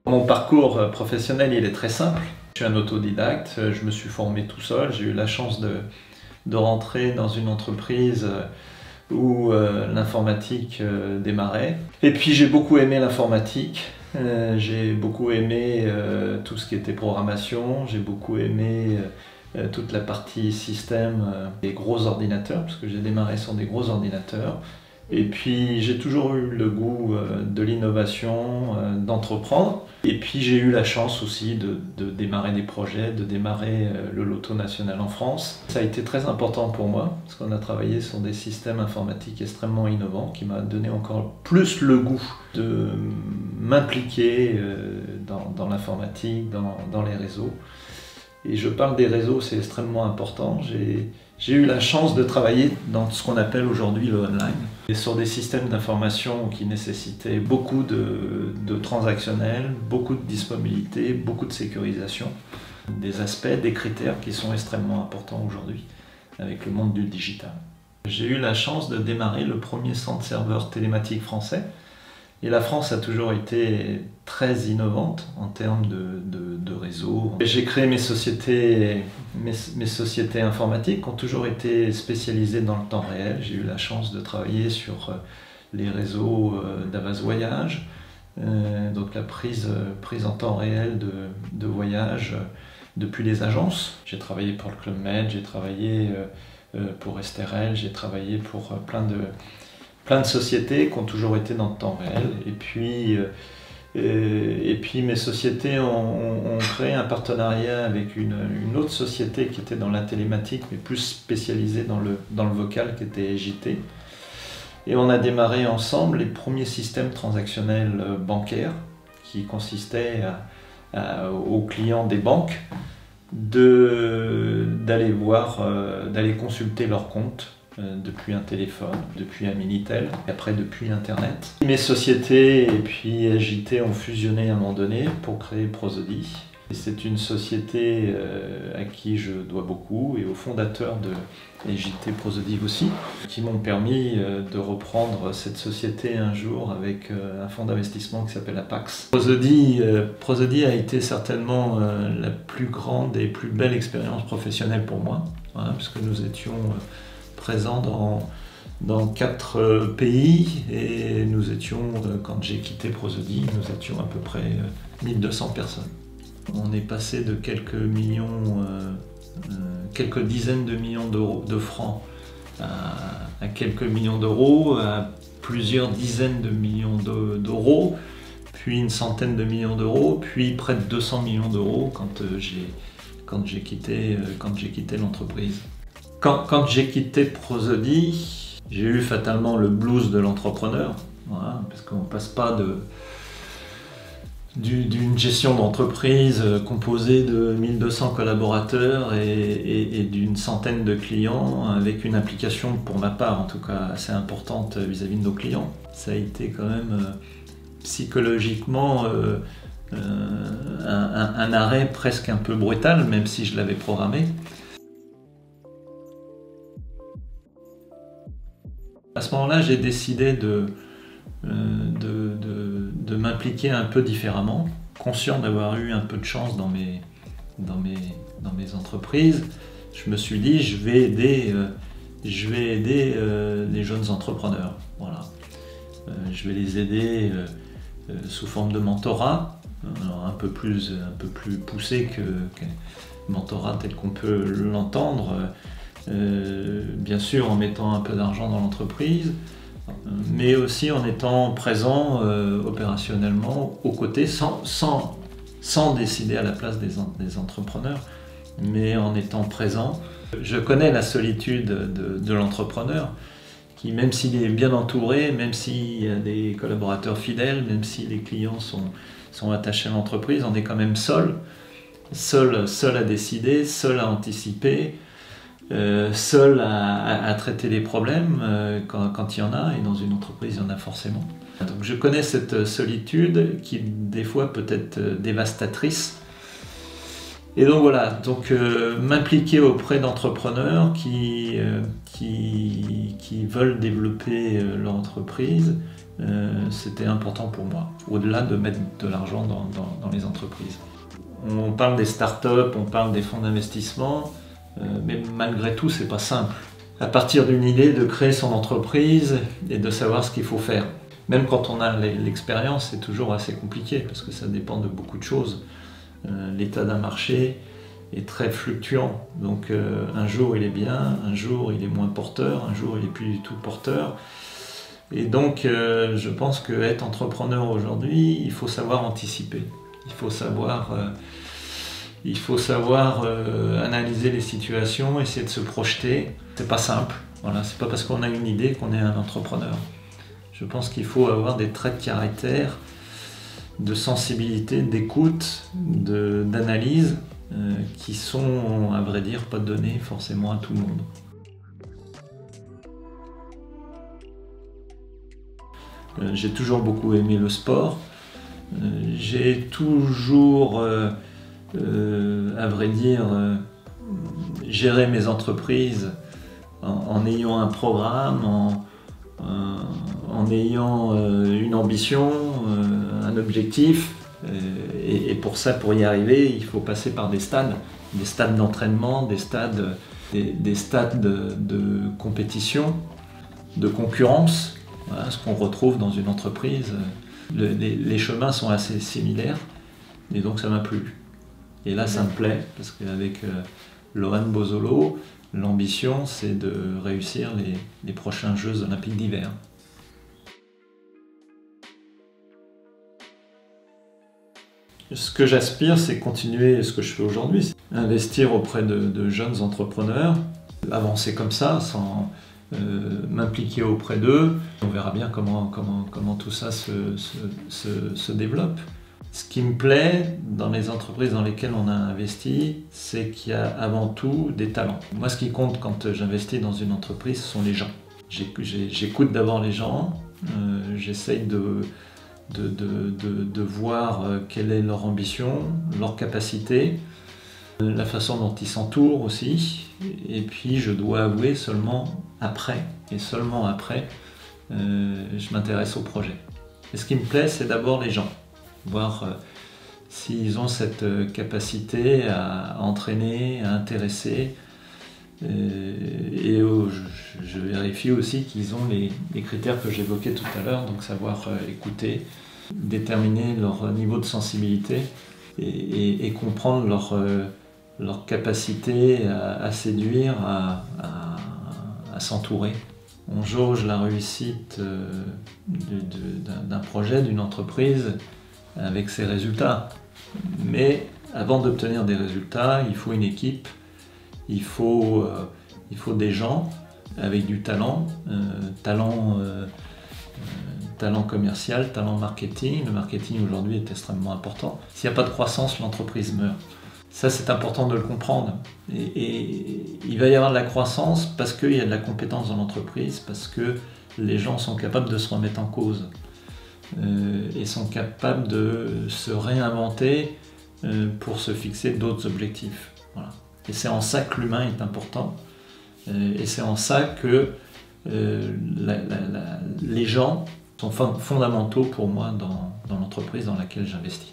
Mon parcours professionnel, il est très simple. Je suis un autodidacte, je me suis formé tout seul. J'ai eu la chance de rentrer dans une entreprise où l'informatique démarrait. Et puis j'ai beaucoup aimé l'informatique. J'ai beaucoup aimé tout ce qui était programmation. J'ai beaucoup aimé toute la partie système des gros ordinateurs, parce que j'ai démarré sur des gros ordinateurs. Et puis j'ai toujours eu le goût de l'innovation, d'entreprendre. Et puis j'ai eu la chance aussi de démarrer des projets, de démarrer le Loto national en France. Ça a été très important pour moi, parce qu'on a travaillé sur des systèmes informatiques extrêmement innovants, qui m'a donné encore plus le goût de m'impliquer dans l'informatique, dans les réseaux. Et je parle des réseaux, c'est extrêmement important. J'ai eu la chance de travailler dans ce qu'on appelle aujourd'hui le online, et sur des systèmes d'information qui nécessitaient beaucoup de transactionnel, beaucoup de disponibilité, beaucoup de sécurisation, des aspects, des critères qui sont extrêmement importants aujourd'hui avec le monde du digital. J'ai eu la chance de démarrer le premier centre serveur télématique français. Et la France a toujours été très innovante en termes de réseau. J'ai créé mes sociétés informatiques qui ont toujours été spécialisées dans le temps réel. J'ai eu la chance de travailler sur les réseaux d'Avas Voyage, donc la prise en temps réel de voyage depuis les agences. J'ai travaillé pour le Club Med, j'ai travaillé pour Esterel, j'ai travaillé pour plein de sociétés qui ont toujours été dans le temps réel. Et puis mes sociétés ont créé un partenariat avec une autre société qui était dans la télématique, mais plus spécialisée dans le vocal, qui était JT. Et on a démarré ensemble les premiers systèmes transactionnels bancaires, qui consistaient aux clients des banques d'aller consulter leurs comptes depuis un téléphone, depuis un Minitel, et après depuis Internet. Mes sociétés et puis JT ont fusionné à un moment donné pour créer Prosody. C'est une société à qui je dois beaucoup, et aux fondateurs de JT Prosody aussi, qui m'ont permis de reprendre cette société un jour avec un fonds d'investissement qui s'appelle Apax. Prosody a été certainement la plus grande et plus belle expérience professionnelle pour moi, puisque nous étions présents dans 4 pays, et nous étions, quand j'ai quitté Prosody, nous étions à peu près 1200 personnes. On est passé de quelques dizaines de millions de francs à quelques millions d'euros, à plusieurs dizaines de millions d'euros, puis une centaine de millions d'euros, puis près de 200 millions d'euros quand j'ai quitté l'entreprise. Quand j'ai quitté Prosody, j'ai eu fatalement le blues de l'entrepreneur, parce qu'on ne passe pas d'une gestion d'entreprise composée de 1200 collaborateurs et d'une centaine de clients, avec une implication, pour ma part en tout cas, assez importante vis-à-vis de nos clients. Ça a été quand même psychologiquement un arrêt presque un peu brutal, même si je l'avais programmé. À ce moment-là, j'ai décidé de m'impliquer un peu différemment, conscient d'avoir eu un peu de chance dans mes entreprises. Je me suis dit, je vais aider les jeunes entrepreneurs. Voilà. Je vais les aider sous forme de mentorat, alors un peu plus poussé que mentorat tel qu'on peut l'entendre. Bien sûr en mettant un peu d'argent dans l'entreprise, mais aussi en étant présent opérationnellement aux côtés, sans décider à la place des entrepreneurs, mais en étant présent. Je connais la solitude de l'entrepreneur, qui, même s'il est bien entouré, même s'il y a des collaborateurs fidèles, même si les clients sont attachés à l'entreprise, on est quand même seul à décider, seul à anticiper, seul à traiter les problèmes quand il y en a, et dans une entreprise il y en a forcément. Donc je connais cette solitude qui des fois peut être dévastatrice, Et donc voilà, m'impliquer auprès d'entrepreneurs qui veulent développer leur entreprise, c'était important pour moi, au-delà de mettre de l'argent dans les entreprises. On parle des startups, on parle des fonds d'investissement, mais malgré tout, c'est pas simple. À partir d'une idée, de créer son entreprise et de savoir ce qu'il faut faire. Même quand on a l'expérience, c'est toujours assez compliqué parce que ça dépend de beaucoup de choses. L'état d'un marché est très fluctuant, donc un jour il est bien, un jour il est moins porteur, un jour il est plus du tout porteur. Et donc je pense qu'être entrepreneur aujourd'hui, il faut savoir anticiper, il faut savoir analyser les situations, essayer de se projeter. C'est pas simple, voilà, c'est pas parce qu'on a une idée qu'on est un entrepreneur. Je pense qu'il faut avoir des traits de caractère, de sensibilité, d'écoute, d'analyse, qui sont, à vrai dire, pas donnés forcément à tout le monde. J'ai toujours beaucoup aimé le sport. J'ai toujours, à vrai dire, géré mes entreprises en ayant un programme, en ayant une ambition, un objectif. Et pour ça, pour y arriver, il faut passer par des stades d'entraînement, des stades de compétition, de concurrence, voilà, ce qu'on retrouve dans une entreprise. Les chemins sont assez similaires, et donc ça m'a plu. Et là, ça me plaît, parce qu'avec Lohan Bosolo, l'ambition, c'est de réussir les prochains Jeux olympiques d'hiver. Ce que j'aspire, c'est continuer ce que je fais aujourd'hui, c'est investir auprès de jeunes entrepreneurs, avancer comme ça, sans m'impliquer auprès d'eux. On verra bien comment tout ça se développe. Ce qui me plaît dans les entreprises dans lesquelles on a investi, c'est qu'il y a avant tout des talents. Moi, ce qui compte quand j'investis dans une entreprise, ce sont les gens. J'écoute d'abord les gens, j'essaye de voir quelle est leur ambition, leur capacité, la façon dont ils s'entourent aussi. Et puis je dois avouer seulement après, je m'intéresse au projet. Et ce qui me plaît, c'est d'abord les gens, voir s'ils ont cette capacité à entraîner, à intéresser. Et je vérifie aussi qu'ils ont les critères que j'évoquais tout à l'heure, donc savoir écouter, déterminer leur niveau de sensibilité et comprendre leur capacité à séduire, à s'entourer. On jauge la réussite d'un projet, d'une entreprise avec ses résultats. Mais avant d'obtenir des résultats, il faut une équipe. Il faut des gens avec du talent, talent commercial, talent marketing. Le marketing aujourd'hui est extrêmement important. S'il n'y a pas de croissance, l'entreprise meurt. Ça, c'est important de le comprendre. Et il va y avoir de la croissance parce qu'il y a de la compétence dans l'entreprise, parce que les gens sont capables de se remettre en cause et sont capables de se réinventer pour se fixer d'autres objectifs. Voilà. Et c'est en ça que l'humain est important, et c'est en ça que les gens sont fondamentaux pour moi dans l'entreprise dans laquelle j'investis.